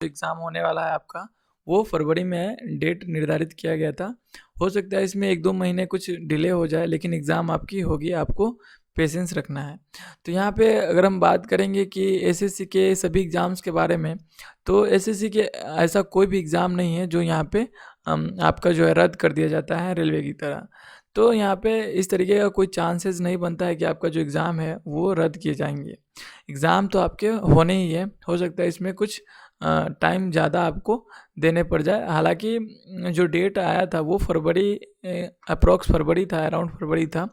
Exam होने वाला है आपका, वो फरवरी में डेट निर्धारित किया गया था। हो सकता है इसमें 1-2 महीने कुछ डिले हो जाए, लेकिन एग्ज़ाम आपकी होगी, आपको पेशेंस रखना है। तो यहाँ पे अगर हम बात करेंगे कि एसएससी के सभी एग्ज़ाम्स के बारे में, तो एसएससी के ऐसा कोई भी एग्ज़ाम नहीं है जो यहाँ पे आपका जो है रद्द कर दिया जाता है रेलवे की तरह। तो यहाँ पे इस तरीके का कोई चांसेस नहीं बनता है कि आपका जो एग्ज़ाम है वो रद्द किए जाएँगे। एग्ज़ाम तो आपके होने ही है, हो सकता है इसमें कुछ टाइम ज़्यादा आपको देने पड़ जाए। हालाँकि जो डेट आया था वो फरवरी अप्रॉक्स फरवरी था, अराउंड फरवरी था।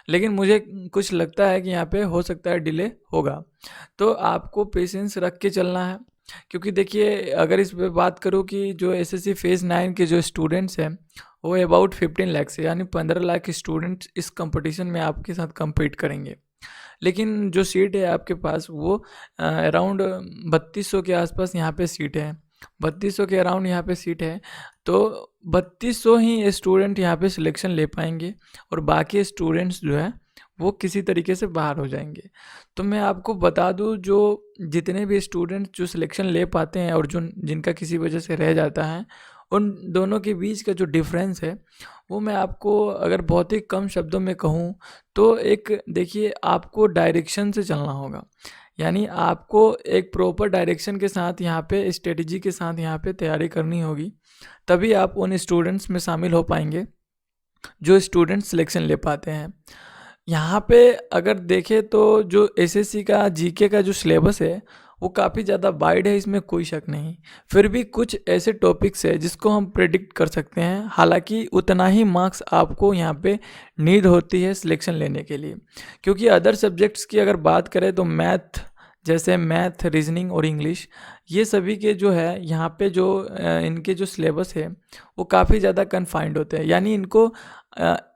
लेकिन मुझे कुछ लगता है कि यहाँ पे हो सकता है डिले होगा। तो आपको पेशेंस रख के चलना है, क्योंकि देखिए अगर इस पे बात करूँ कि जो एसएससी फेज़ 9 के जो स्टूडेंट्स हैं, वो अबाउट 15 लाख से यानी 15 लाख स्टूडेंट्स इस कॉम्पिटिशन में आपके साथ कम्पीट करेंगे। लेकिन जो सीट है आपके पास वो अराउंड 3200 के आसपास यहाँ पे सीट है। 3200 के अराउंड यहाँ पे सीट है, तो 3200 ही स्टूडेंट यहाँ पे सिलेक्शन ले पाएंगे और बाकी स्टूडेंट्स जो है वो किसी तरीके से बाहर हो जाएंगे। तो मैं आपको बता दूं, जो जितने भी स्टूडेंट जो सिलेक्शन ले पाते हैं और जो जिनका किसी वजह से रह जाता है, उन दोनों के बीच का जो डिफरेंस है वो मैं आपको अगर बहुत ही कम शब्दों में कहूँ तो एक देखिए, आपको डायरेक्शन से चलना होगा। यानी आपको एक प्रॉपर डायरेक्शन के साथ यहाँ पे स्ट्रेटजी के साथ यहाँ पे तैयारी करनी होगी, तभी आप उन स्टूडेंट्स में शामिल हो पाएंगे जो स्टूडेंट सिलेक्शन ले पाते हैं। यहाँ पे अगर देखें तो जो एसएससी का जीके का जो सिलेबस है वो काफ़ी ज़्यादा वाइड है, इसमें कोई शक नहीं। फिर भी कुछ ऐसे टॉपिक्स है जिसको हम प्रेडिक्ट कर सकते हैं, हालांकि उतना ही मार्क्स आपको यहाँ पे नीड होती है सिलेक्शन लेने के लिए। क्योंकि अदर सब्जेक्ट्स की अगर बात करें तो जैसे मैथ, रीजनिंग और इंग्लिश, ये सभी के जो है यहाँ पे जो इनके जो सिलेबस है वो काफ़ी ज़्यादा कन्फाइंड होते हैं, यानी इनको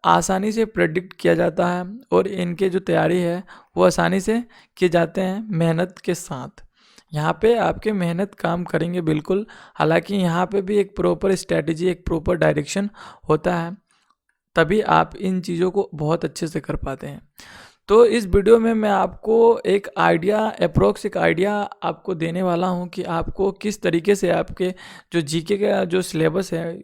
आसानी से प्रेडिक्ट किया जाता है और इनके जो तैयारी है वो आसानी से किए जाते हैं मेहनत के साथ। यहाँ पे आपके मेहनत काम करेंगे बिल्कुल। हालांकि यहाँ पे भी एक प्रॉपर स्ट्रैटेजी, एक प्रॉपर डायरेक्शन होता है, तभी आप इन चीज़ों को बहुत अच्छे से कर पाते हैं। तो इस वीडियो में मैं आपको एक आइडिया, अप्रोक्स एक आइडिया आपको देने वाला हूँ कि आपको किस तरीके से आपके जो जीके का जो सिलेबस है,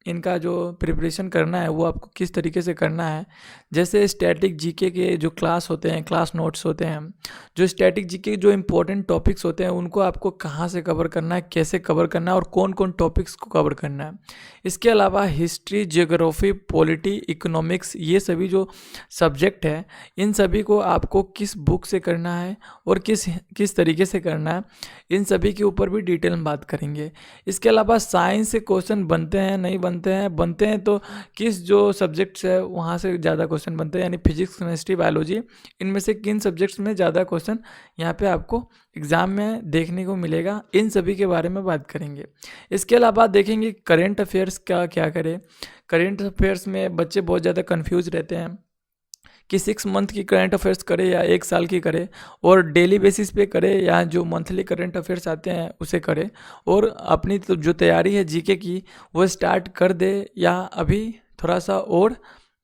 इनका जो प्रिपरेशन करना है वो आपको किस तरीके से करना है। जैसे स्टैटिक जीके के जो क्लास होते हैं, क्लास नोट्स होते हैं, जो स्टैटिक जीके जो इम्पोर्टेंट टॉपिक्स होते हैं उनको आपको कहाँ से कवर करना है, कैसे कवर करना है और कौन कौन टॉपिक्स को कवर करना है। इसके अलावा हिस्ट्री, जियोग्राफी, पॉलिटी, इकोनॉमिक्स, ये सभी जो सब्जेक्ट है, इन सभी को आपको किस बुक से करना है और किस तरीके से करना है, इन सभी के ऊपर भी डिटेल में बात करेंगे। इसके अलावा साइंस से क्वेश्चन बनते हैं नहीं बनते हैं तो किस जो सब्जेक्ट्स है वहाँ से ज़्यादा क्वेश्चन बनते हैं, यानी फिजिक्स, केमिस्ट्री, बायोलॉजी, इनमें से किन सब्जेक्ट्स में ज़्यादा क्वेश्चन यहाँ पे आपको एग्ज़ाम में देखने को मिलेगा, इन सभी के बारे में बात करेंगे। इसके अलावा देखेंगे करेंट अफेयर्स का क्या करें। करेंट अफेयर्स में बच्चे बहुत ज़्यादा कन्फ्यूज रहते हैं कि 6 मंथ की करंट अफेयर्स करे या 1 साल की करे, और डेली बेसिस पे करे या जो मंथली करंट अफेयर्स आते हैं उसे करे, और अपनी तो जो तैयारी है जीके की वो स्टार्ट कर दे या अभी थोड़ा सा और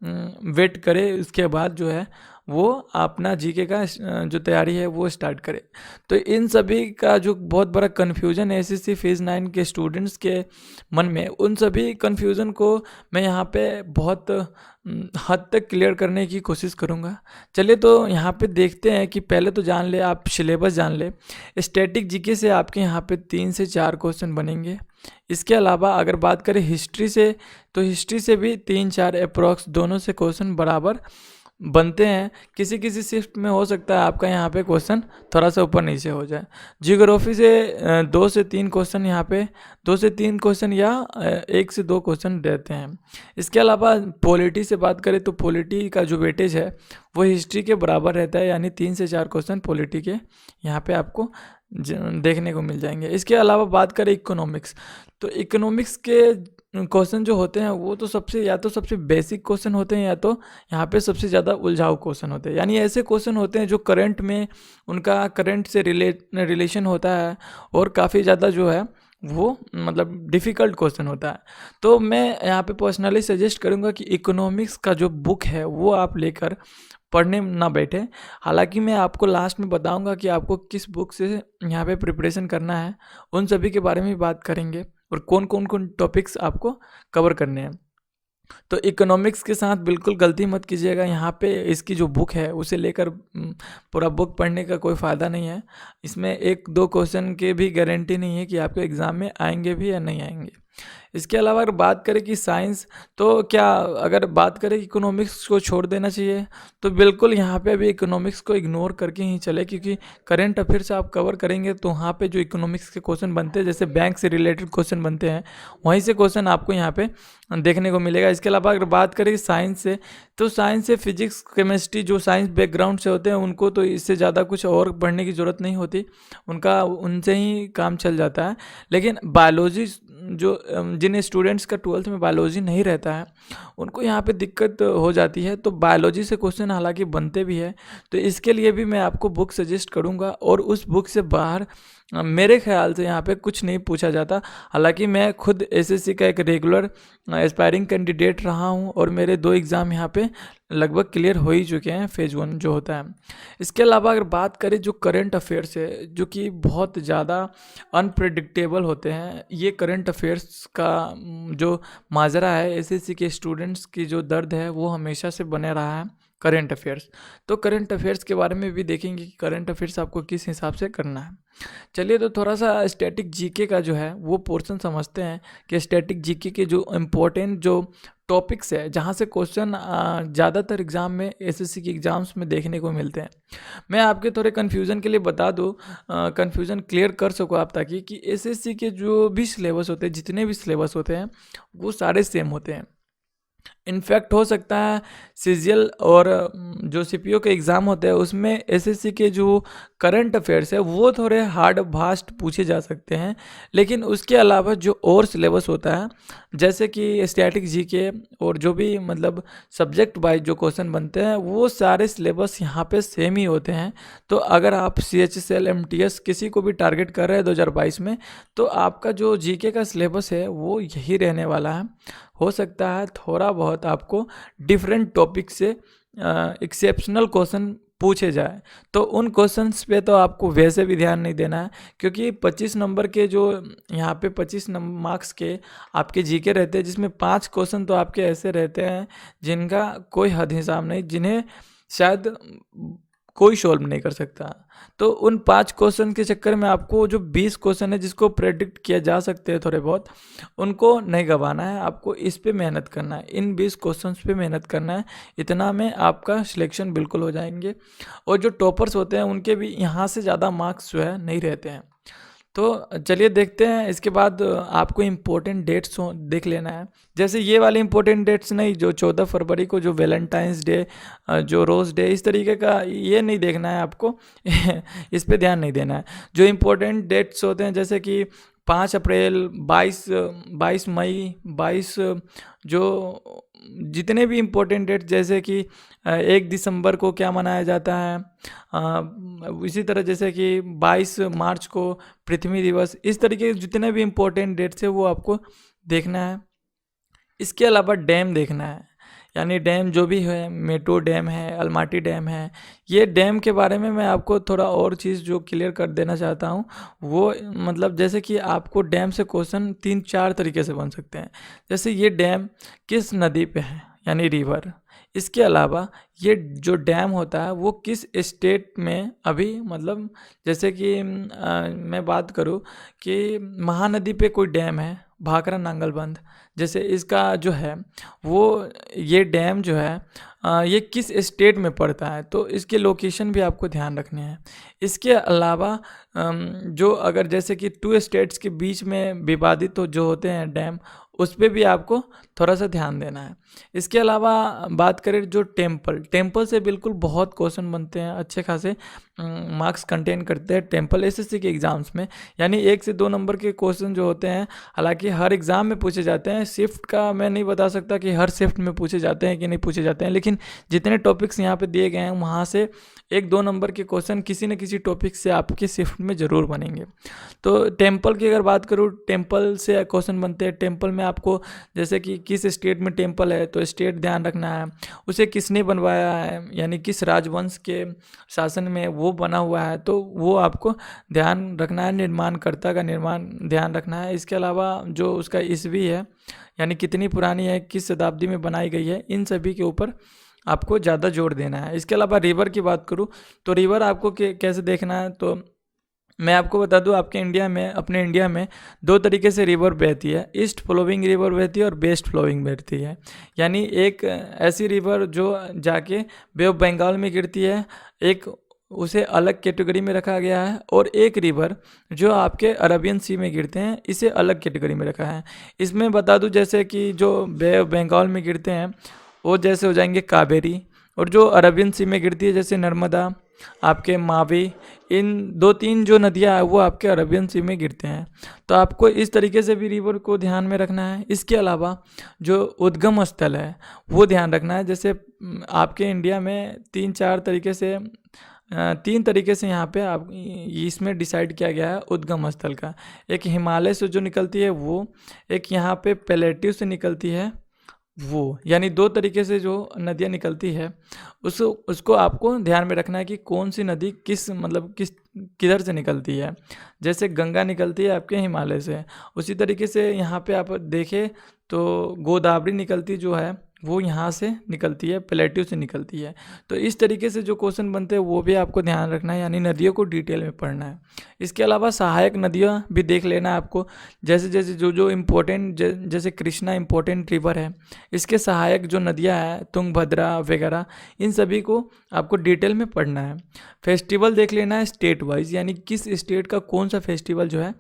वेट करे, उसके बाद जो है वो अपना जीके का जो तैयारी है वो स्टार्ट करे। तो इन सभी का जो बहुत बड़ा कन्फ्यूज़न है एसएससी फेज़ 9 के स्टूडेंट्स के मन में, उन सभी कन्फ्यूज़न को मैं यहाँ पे बहुत हद तक क्लियर करने की कोशिश करूँगा। चलिए तो यहाँ पे देखते हैं कि पहले तो जान ले, आप सिलेबस जान ले। स्टैटिक जीके से आपके यहाँ पे 3 से 4 क्वेश्चन बनेंगे। इसके अलावा अगर बात करें हिस्ट्री से, तो हिस्ट्री से भी 3-4 अप्रॉक्स दोनों से क्वेश्चन बराबर बनते हैं। किसी किसी शिफ्ट में हो सकता है आपका यहाँ पे क्वेश्चन थोड़ा सा ऊपर नीचे हो जाए। जियोग्राफी से 2 से 3 क्वेश्चन यहाँ पे 2 से 3 क्वेश्चन या 1 से 2 क्वेश्चन रहते हैं। इसके अलावा पॉलिटी से बात करें तो पॉलिटी का जो वेटेज है वो हिस्ट्री के बराबर रहता है, यानी 3 से 4 क्वेश्चन पॉलिटी के यहाँ पे आपको देखने को मिल जाएंगे। इसके अलावा बात करें इकोनॉमिक्स, तो इकोनॉमिक्स के क्वेश्चन जो होते हैं वो तो सबसे बेसिक क्वेश्चन होते हैं, या तो यहाँ पे सबसे ज़्यादा उलझाऊ क्वेश्चन होते हैं। यानी ऐसे क्वेश्चन होते हैं जो करंट में उनका करंट से रिलेशन होता है और काफ़ी ज़्यादा जो है वो मतलब डिफ़िकल्ट क्वेश्चन होता है। तो मैं यहाँ पे पर्सनली सजेस्ट करूँगा कि इकोनॉमिक्स का जो बुक है वो आप लेकर पढ़ने ना बैठें। हालाँकि मैं आपको लास्ट में बताऊँगा कि आपको किस बुक से यहाँ पे प्रिपरेशन करना है, उन सभी के बारे में भी बात करेंगे और कौन टॉपिक्स आपको कवर करने हैं। तो इकोनॉमिक्स के साथ बिल्कुल गलती मत कीजिएगा, यहाँ पे इसकी जो बुक है उसे लेकर पूरा बुक पढ़ने का कोई फ़ायदा नहीं है। इसमें 1-2 क्वेश्चन की भी गारंटी नहीं है कि आपके एग्ज़ाम में आएंगे भी या नहीं आएंगे। इसके अलावा अगर बात करें कि साइंस, तो क्या अगर बात करें कि इकोनॉमिक्स को छोड़ देना चाहिए, तो बिल्कुल यहाँ पे अभी इकोनॉमिक्स को इग्नोर करके ही चले, क्योंकि करंट अफेयर्स आप कवर करेंगे तो वहाँ पे जो इकोनॉमिक्स के क्वेश्चन बनते हैं, जैसे बैंक से रिलेटेड क्वेश्चन बनते हैं, वहीं से क्वेश्चन आपको यहाँ पे देखने को मिलेगा। इसके अलावा अगर बात करें साइंस से, तो साइंस से फिजिक्स केमिस्ट्री जो साइंस बैकग्राउंड से होते हैं उनको तो इससे ज़्यादा कुछ और पढ़ने की ज़रूरत नहीं होती, उनसे ही काम चल जाता है। लेकिन बायोलॉजी जो जिन स्टूडेंट्स का 12th में बायोलॉजी नहीं रहता है उनको यहाँ पे दिक्कत हो जाती है। तो बायोलॉजी से क्वेश्चन हालांकि बनते भी है, तो इसके लिए भी मैं आपको बुक सजेस्ट करूँगा, और उस बुक से बाहर मेरे ख्याल से यहाँ पे कुछ नहीं पूछा जाता। हालांकि मैं खुद एसएससी का एक रेगुलर एस्पायरिंग कैंडिडेट रहा हूँ और मेरे 2 एग्ज़ाम यहाँ पे लगभग क्लियर हो ही चुके हैं, फेज़ 1 जो होता है। इसके अलावा अगर बात करें जो करंट अफेयर्स है, जो कि बहुत ज़्यादा अनप्रेडिक्टेबल होते हैं, ये करंट अफेयर्स का जो माजरा है, एसएससी के स्टूडेंट्स की जो दर्द है वो हमेशा से बने रहा है करंट अफेयर्स। तो करंट अफेयर्स के बारे में भी देखेंगे कि करंट अफेयर्स आपको किस हिसाब से करना है। चलिए तो थोड़ा सा स्टैटिक जीके का जो है वो पोर्शन समझते हैं कि स्टैटिक जीके के जो इम्पोर्टेंट जो टॉपिक्स है, जहाँ से क्वेश्चन ज़्यादातर एग्ज़ाम में, एसएससी के एग्ज़ाम्स में देखने को मिलते हैं। मैं आपके थोड़े कन्फ्यूज़न के लिए बता दूँ, कन्फ्यूज़न क्लियर कर सको आप, ताकि कि एसएससी के जो भी सिलेबस होते हैं, जितने भी सिलेबस होते हैं वो सारे सेम होते हैं। इनफैक्ट हो सकता है सीजीएल और जो सीपीओ के एग्ज़ाम होते हैं उसमें एसएससी के जो करंट अफेयर्स है वो थोड़े हार्ड फास्ट पूछे जा सकते हैं, लेकिन उसके अलावा जो और सिलेबस होता है, जैसे कि स्टैटिक जीके और जो भी मतलब सब्जेक्ट वाइज जो क्वेश्चन बनते हैं, वो सारे सिलेबस यहाँ पे सेम ही होते हैं। तो अगर आप सीएचएसएल एमटीएस किसी को भी टारगेट कर रहे हैं 2022 में, तो आपका जो जीके का सिलेबस है वो यही रहने वाला है। हो सकता है थोड़ा बहुत आपको डिफरेंट टॉपिक से एक्सेप्शनल क्वेश्चन पूछे जाए, तो उन क्वेश्चंस पे तो आपको वैसे भी ध्यान नहीं देना है, क्योंकि 25 नंबर के जो यहाँ पे 25 मार्क्स के आपके जीके रहते हैं, जिसमें 5 क्वेश्चन तो आपके ऐसे रहते हैं जिनका कोई हद हिसाब नहीं, जिन्हें शायद कोई सॉल्व नहीं कर सकता। तो उन 5 क्वेश्चन के चक्कर में आपको जो 20 क्वेश्चन है जिसको प्रेडिक्ट किया जा सकते हैं थोड़े बहुत, उनको नहीं गंवाना है, आपको इस पे मेहनत करना है, इन 20 क्वेश्चंस पे मेहनत करना है। इतना में आपका सिलेक्शन बिल्कुल हो जाएंगे। और जो टॉपर्स होते हैं उनके भी यहाँ से ज़्यादा मार्क्स जो है नहीं रहते हैं। तो चलिए देखते हैं। इसके बाद आपको इम्पोर्टेंट डेट्स देख लेना है, जैसे ये वाले इम्पोर्टेंट डेट्स नहीं, जो 14 फरवरी को जो वैलेंटाइंस डे, जो रोज़ डे, इस तरीके का ये नहीं देखना है आपको इस पे ध्यान नहीं देना है। जो इम्पोर्टेंट डेट्स होते हैं जैसे कि 5 अप्रैल, 22 मई, 22 जो जितने भी इम्पोर्टेंट डेट, जैसे कि 1 दिसंबर को क्या मनाया जाता है, इसी तरह जैसे कि 22 मार्च को पृथ्वी दिवस, इस तरीके के जितने भी इम्पोर्टेंट डेट्स है वो आपको देखना है। इसके अलावा डैम देखना है, यानी डैम जो भी है, मेट्रो डैम है, अलमाटी डैम है, ये डैम के बारे में मैं आपको थोड़ा और चीज़ जो क्लियर कर देना चाहता हूँ, वो मतलब जैसे कि आपको डैम से क्वेश्चन 3-4 तरीके से बन सकते हैं। जैसे ये डैम किस नदी पे है, यानी रिवर। इसके अलावा ये जो डैम होता है वो किस स्टेट में अभी, मतलब जैसे कि मैं बात करूँ कि महानदी पे कोई डैम है, भाखरा नांगलबंद, जैसे इसका जो है वो, ये डैम जो है ये किस स्टेट में पड़ता है, तो इसके लोकेशन भी आपको ध्यान रखने हैं। इसके अलावा जो अगर जैसे कि 2 स्टेट्स के बीच में विवादित तो जो होते हैं डैम, उस पर भी आपको थोड़ा सा ध्यान देना है। इसके अलावा बात करें जो टेम्पल से बिल्कुल बहुत क्वेश्चन बनते हैं अच्छे खासे, मार्क्स कंटेन करते हैं टेम्पल एसएससी के एग्ज़ाम्स में। यानी 1 से 2 नंबर के क्वेश्चन जो होते हैं, हालांकि हर एग्ज़ाम में पूछे जाते हैं, शिफ्ट का मैं नहीं बता सकता कि हर शिफ्ट में पूछे जाते हैं कि नहीं पूछे जाते हैं, लेकिन जितने टॉपिक्स यहाँ पे दिए गए हैं वहाँ से 1-2 नंबर के क्वेश्चन किसी न किसी टॉपिक से आपके शिफ्ट में ज़रूर बनेंगे। तो टेम्पल की अगर बात करूँ, टेम्पल से क्वेश्चन बनते हैं। टेम्पल में आपको जैसे कि किस स्टेट में टेम्पल है तो स्टेट ध्यान रखना है, उसे किसने बनवाया है यानी किस राजवंश के शासन में वो बना हुआ है तो वो आपको ध्यान रखना है, निर्माणकर्ता का निर्माण ध्यान रखना है। इसके अलावा जो उसका ईस्वी है यानी कितनी पुरानी है, किस शताब्दी में बनाई गई है, इन सभी के ऊपर आपको ज़्यादा जोर देना है। इसके अलावा रिवर की बात करूँ तो रिवर आपको कैसे देखना है, तो मैं आपको बता दूं, आपके इंडिया में, अपने इंडिया में 2 तरीके से रिवर बहती है। ईस्ट फ्लोइंग रिवर बहती है और वेस्ट फ्लोइंग बहती है। यानी एक ऐसी रिवर जो जाके बे ऑफ बंगाल में गिरती है, एक उसे अलग कैटेगरी में रखा गया है, और एक रिवर जो आपके अरबियन सी में गिरते हैं, इसे अलग कैटेगरी में रखा है। इसमें बता दूं जैसे कि जो बे ऑफ बंगाल में गिरते हैं वो जैसे हो जाएंगे कावेरी, और जो अरबियन सी में गिरती है जैसे नर्मदा, आपके मावी, इन 2-3 जो नदियाँ हैं वो आपके अरबियन सी में गिरते हैं। तो आपको इस तरीके से भी रिवर को ध्यान में रखना है। इसके अलावा जो उद्गम स्थल है वो ध्यान रखना है। जैसे आपके इंडिया में 3 तरीके से यहाँ पे आप इसमें डिसाइड किया गया है उद्गम स्थल का। एक हिमालय से जो निकलती है वो, एक यहाँ पे प्लेट्यू से निकलती है वो, यानी 2 तरीके से जो नदियाँ निकलती है उसको आपको ध्यान में रखना है कि कौन सी नदी किधर से निकलती है। जैसे गंगा निकलती है आपके हिमालय से, उसी तरीके से यहाँ पे आप देखें तो गोदावरी निकलती जो है वो यहाँ से निकलती है, प्लेट्यू से निकलती है। तो इस तरीके से जो क्वेश्चन बनते हैं वो भी आपको ध्यान रखना है, यानी नदियों को डिटेल में पढ़ना है। इसके अलावा सहायक नदियाँ भी देख लेना है आपको, जैसे जैसे जो इम्पोर्टेंट, जैसे कृष्णा इम्पोर्टेंट रिवर है, इसके सहायक जो नदियाँ हैं तुंगभद्रा वगैरह, इन सभी को आपको डिटेल में पढ़ना है। फेस्टिवल देख लेना है स्टेट वाइज, यानी किस स्टेट का कौन सा फेस्टिवल जो है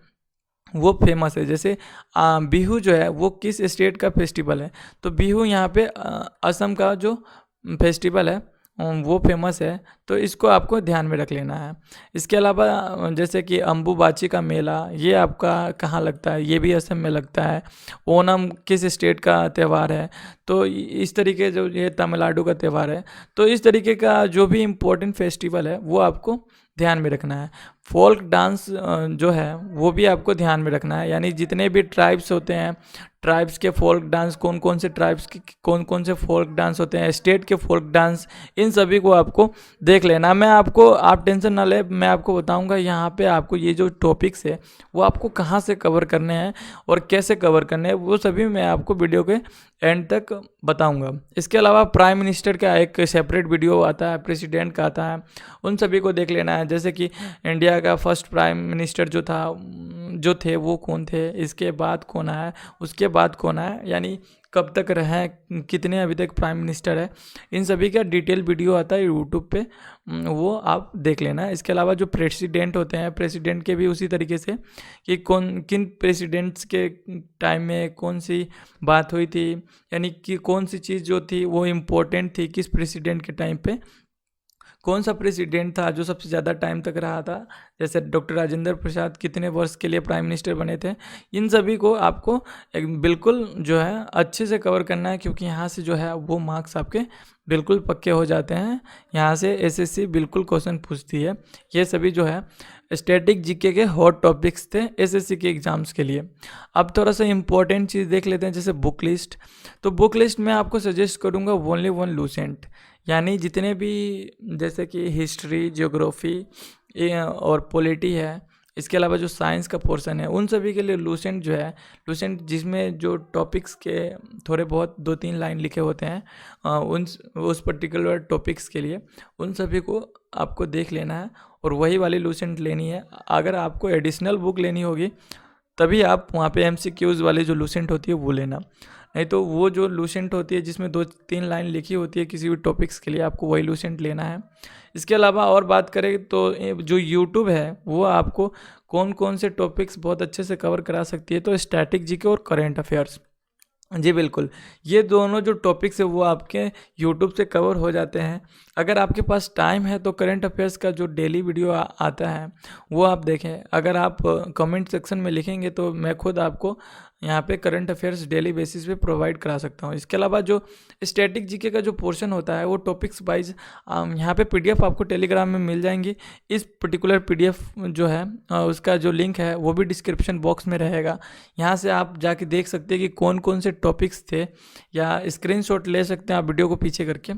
वो फेमस है। जैसे बिहू जो है वो किस स्टेट का फेस्टिवल है, तो बिहू यहाँ पे असम का जो फेस्टिवल है वो फेमस है, तो इसको आपको ध्यान में रख लेना है। इसके अलावा जैसे कि अम्बुबाची का मेला, ये आपका कहाँ लगता है, ये भी असम में लगता है। ओणम किस स्टेट का त्यौहार है, तो इस तरीके जो ये तमिलनाडु का त्यौहार है। तो इस तरीके का जो भी इम्पोर्टेंट फेस्टिवल है वो आपको ध्यान में रखना है। फोल्क डांस जो है वो भी आपको ध्यान में रखना है, यानी जितने भी ट्राइब्स होते हैं, ट्राइब्स के फोल्क डांस, कौन कौन से ट्राइब्स के कौन कौन से फोल्क डांस होते हैं, स्टेट के फोल्क डांस, इन सभी को आपको देख लेना। आप टेंशन ना ले, मैं आपको बताऊंगा यहाँ पे आपको ये जो टॉपिक्स है वो आपको कहाँ से कवर करने हैं और कैसे कवर करने हैं, वो सभी मैं आपको वीडियो के एंड तक बताऊंगा। इसके अलावा प्राइम मिनिस्टर का एक सेपरेट वीडियो आता है, प्रेसिडेंट का आता है, उन सभी को देख लेना है। जैसे कि इंडिया का फर्स्ट प्राइम मिनिस्टर जो थे वो कौन थे, इसके बाद कौन आया, उसके बाद कौन आया, यानी कब तक रहे, कितने अभी तक प्राइम मिनिस्टर है, इन सभी का डिटेल वीडियो आता है यूट्यूब पे, वो आप देख लेना। इसके अलावा जो प्रेसिडेंट होते हैं, प्रेसिडेंट के भी उसी तरीके से कि किन प्रेसिडेंट्स के टाइम में कौन सी बात हुई थी, यानी कि कौन सी चीज़ जो थी वो इम्पोर्टेंट थी, किस प्रेसिडेंट के टाइम पे कौन सा प्रेसिडेंट था जो सबसे ज़्यादा टाइम तक रहा था। जैसे डॉक्टर राजेंद्र प्रसाद कितने वर्ष के लिए प्राइम मिनिस्टर बने थे, इन सभी को आपको बिल्कुल जो है अच्छे से कवर करना है, क्योंकि यहाँ से जो है वो मार्क्स आपके बिल्कुल पक्के हो जाते हैं। यहाँ से एसएससी बिल्कुल क्वेश्चन पूछती है। ये सभी जो है स्टैटिक जीके के हॉट टॉपिक्स थे एसएससी के एग्ज़ाम्स के लिए। अब थोड़ा सा इंपॉर्टेंट चीज़ देख लेते हैं, जैसे बुक लिस्ट। तो बुक लिस्ट में आपको सजेस्ट करूँगा ओनली वन लूसेंट, यानी जितने भी जैसे कि हिस्ट्री, जियोग्राफी और पॉलिटी है, इसके अलावा जो साइंस का पोर्शन है, उन सभी के लिए लूसेंट जो है, लूसेंट जिसमें जो टॉपिक्स के थोड़े बहुत 2-3 लाइन लिखे होते हैं उस पर्टिकुलर टॉपिक्स के लिए, उन सभी को आपको देख लेना है और वही वाली लूसेंट लेनी है। अगर आपको एडिशनल बुक लेनी होगी तभी आप वहाँ पे एमसीक्यूज़ वाली जो लूसेंट होती है वो लेना, नहीं तो वो जो लूसेंट होती है जिसमें 2-3 लाइन लिखी होती है किसी भी टॉपिक्स के लिए, आपको वही लूसेंट लेना है। इसके अलावा और बात करें तो जो यूट्यूब है वो आपको कौन कौन से टॉपिक्स बहुत अच्छे से कवर करा सकती है, तो स्टैटिक जीके और करेंट अफेयर्स, जी बिल्कुल, ये दोनों जो टॉपिक्स है वो आपके यूट्यूब से कवर हो जाते हैं। अगर आपके पास टाइम है तो करंट अफेयर्स का जो डेली वीडियो आता है वो आप देखें। अगर आप कमेंट सेक्शन में लिखेंगे तो मैं खुद आपको यहाँ पे करंट अफेयर्स डेली बेसिस पे प्रोवाइड करा सकता हूँ। इसके अलावा जो स्टैटिक जीके का जो पोर्शन होता है वो टॉपिक्स वाइज यहाँ पे पीडीएफ आपको टेलीग्राम में मिल जाएंगी। इस पर्टिकुलर पीडीएफ जो है उसका जो लिंक है वो भी डिस्क्रिप्शन बॉक्स में रहेगा। यहाँ से आप जाके देख सकते हैं कि कौन कौन से टॉपिक्स थे, या स्क्रीनशॉट ले सकते हैं आप वीडियो को पीछे करके,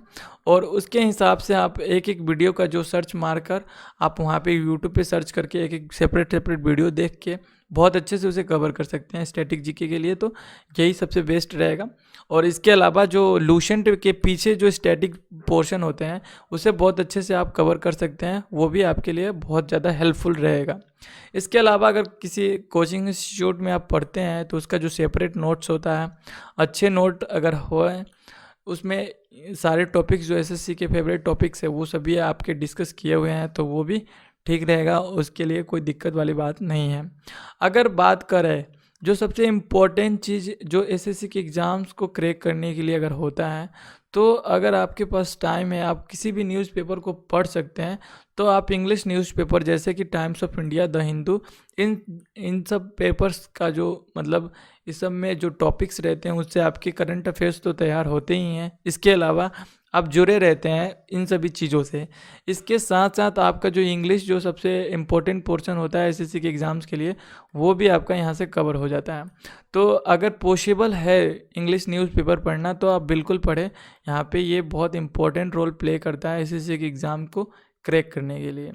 और उसके हिसाब से आप एक एक वीडियो का जो सर्च मारकर आप वहाँ पे यूट्यूब पे सर्च करके एक एक सेपरेट वीडियो देख के बहुत अच्छे से उसे कवर कर सकते हैं स्टैटिक जीके के लिए। तो यही सबसे बेस्ट रहेगा। और इसके अलावा जो लूसेंट के पीछे जो स्टैटिक पोर्शन होते हैं उसे बहुत अच्छे से आप कवर कर सकते हैं, वो भी आपके लिए बहुत ज़्यादा हेल्पफुल रहेगा। इसके अलावा अगर किसी कोचिंग इंस्टीट्यूट में आप पढ़ते हैं तो उसका जो सेपरेट नोट्स होता है, अच्छे नोट अगर होए उसमें सारे टॉपिक्स जो एसएससी के फेवरेट टॉपिक्स है वो सभी आपके डिस्कस किए हुए हैं, तो वो भी ठीक रहेगा, उसके लिए कोई दिक्कत वाली बात नहीं है। अगर बात करें जो सबसे इम्पोर्टेंट चीज़ जो एसएससी के एग्ज़ाम्स को क्रैक करने के लिए अगर होता है, तो अगर आपके पास टाइम है आप किसी भी न्यूज़पेपर को पढ़ सकते हैं। तो आप इंग्लिश न्यूज़पेपर जैसे कि Times of India, the Hindu, इन सब पेपर्स का जो मतलब इस सब में जो टॉपिक्स रहते हैं उससे आपके करंट अफेयर्स तो तैयार होते ही हैं। इसके अलावा आप जुड़े रहते हैं इन सभी चीज़ों से। इसके साथ साथ आपका जो इंग्लिश जो सबसे इम्पोर्टेंट पोर्शन होता है एसएससी के एग्ज़ाम्स के लिए, वो भी आपका यहाँ से कवर हो जाता है। तो अगर पॉसिबल है इंग्लिश न्यूज़पेपर पढ़ना तो आप बिल्कुल पढ़ें। यहाँ पे ये बहुत इम्पोर्टेंट रोल प्ले करता है एसएससी के एग्ज़ाम को क्रैक करने के लिए।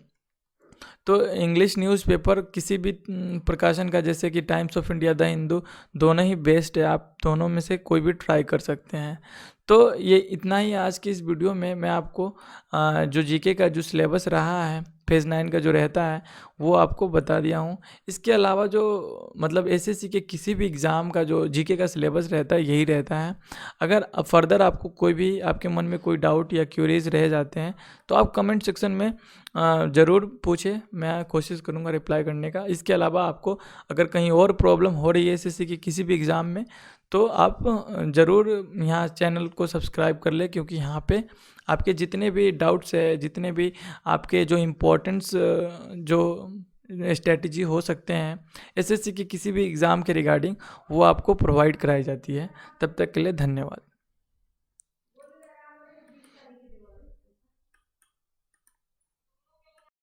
तो इंग्लिश न्यूज़पेपर किसी भी प्रकाशन का, जैसे कि Times of India, the Hindu, दोनों ही बेस्ट है। आप दोनों में से कोई भी ट्राई कर सकते हैं। तो ये इतना ही आज की इस वीडियो में मैं आपको जो जीके का जो सिलेबस रहा है फेज़ 9 का जो रहता है वो आपको बता दिया हूँ। इसके अलावा जो मतलब एसएससी के किसी भी एग्ज़ाम का जो जीके का सिलेबस रहता है यही रहता है। अगर फर्दर आपको कोई भी आपके मन में कोई डाउट या क्यूरीज रह जाते हैं तो आप कमेंट सेक्शन में ज़रूर पूछें, मैं कोशिश करूँगा रिप्लाई करने का। इसके अलावा आपको अगर कहीं और प्रॉब्लम हो रही है एसएससी के किसी भी एग्ज़ाम में तो आप ज़रूर यहाँ चैनल को सब्सक्राइब कर ले, क्योंकि यहाँ पे आपके जितने भी डाउट्स है, जितने भी आपके जो इम्पोर्टेंट्स जो स्ट्रेटजी हो सकते हैं एसएससी के किसी भी एग्ज़ाम के रिगार्डिंग, वो आपको प्रोवाइड कराई जाती है। तब तक के लिए धन्यवाद।